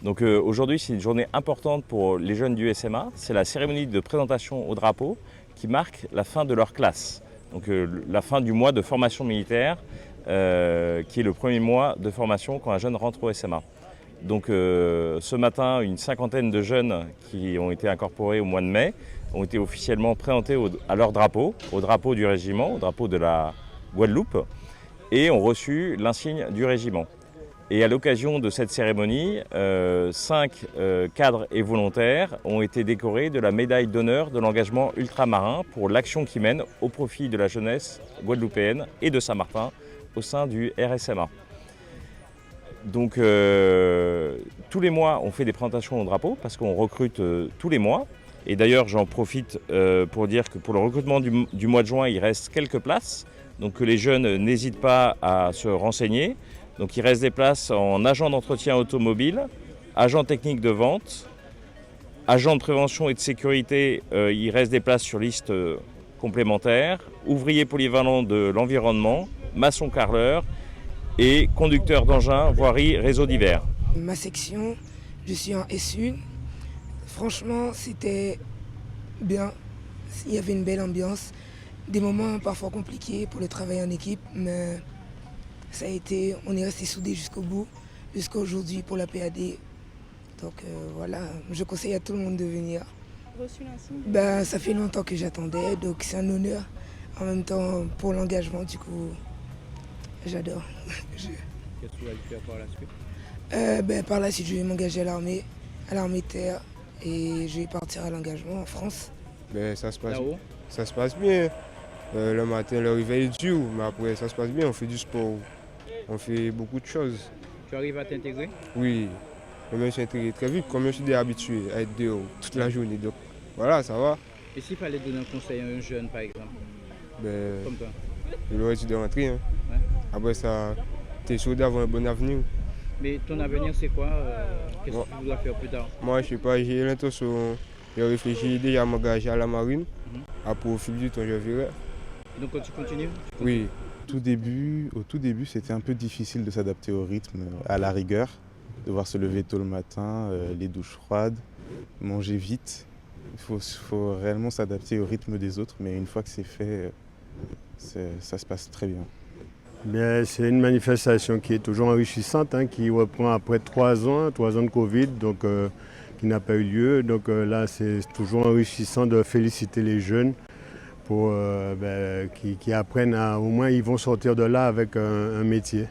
Donc aujourd'hui, c'est une journée importante pour les jeunes du SMA. C'est la cérémonie de présentation au drapeau qui marque la fin de leur classe. Donc la fin du mois de formation militaire, qui est le premier mois de formation quand un jeune rentre au SMA. Donc ce matin, une cinquantaine de jeunes qui ont été incorporés au mois de mai ont été officiellement présentés à leur drapeau, au drapeau du régiment, au drapeau de la Guadeloupe, et ont reçu l'insigne du régiment. Et à l'occasion de cette cérémonie, 5 cadres et volontaires ont été décorés de la médaille d'honneur de l'engagement ultramarin pour l'action qu'ils mènent au profit de la jeunesse guadeloupéenne et de Saint-Martin au sein du RSMA. Donc tous les mois, on fait des présentations au drapeau parce qu'on recrute tous les mois. Et d'ailleurs, j'en profite pour dire que pour le recrutement du mois de juin, il reste quelques places. Donc que les jeunes n'hésitent pas à se renseigner. Donc il reste des places en agent d'entretien automobile, agent technique de vente, agent de prévention et de sécurité, il reste des places sur liste complémentaire, ouvrier polyvalent de l'environnement, maçon carreleur et conducteur d'engins, voirie, réseau divers. Ma section, je suis en S1. Franchement, c'était bien. Il y avait une belle ambiance. Des moments parfois compliqués pour le travail en équipe, mais ça a été, on est resté soudés jusqu'au bout, jusqu'à aujourd'hui pour la PAD. Donc voilà, je conseille à tout le monde de venir. Reçu l'insigne? Ça fait longtemps que j'attendais, donc c'est un honneur. En même temps, pour l'engagement, du coup, j'adore. Qu'est-ce que tu vas faire par la suite? Par la suite, je vais m'engager à l'armée de terre, et je vais partir à l'engagement en France. Ça se passe, Là-haut? ça se passe bien. Le matin, le réveil est dur, mais après, ça se passe bien. On fait du sport, on fait beaucoup de choses. Tu arrives à t'intégrer? Oui, je me suis intégré très vite, comme je suis déjà habitué à être dehors toute la journée. Donc voilà, ça va. Et s'il fallait donner un conseil à un jeune, par exemple, comme toi? Je l'aurais dit de rentrer. Hein. Ouais. Après ça, t'es sûr d'avoir un bon avenir. Mais ton avenir, c'est quoi? Qu'est-ce que tu voudras faire plus tard? Moi, je sais pas, j'ai l'intention, j'ai réfléchi déjà à m'engager à la marine. Après, au fil du temps, je verrai. Donc tu continues? Oui. Au tout début, c'était un peu difficile de s'adapter au rythme, à la rigueur, devoir se lever tôt le matin, les douches froides, manger vite. Il faut réellement s'adapter au rythme des autres, mais une fois que c'est fait, ça se passe très bien. C'est une manifestation qui est toujours enrichissante, qui reprend après 3 ans de Covid, donc qui n'a pas eu lieu. Donc là, c'est toujours enrichissant de féliciter les jeunes pour qui apprennent au moins ils vont sortir de là avec un métier.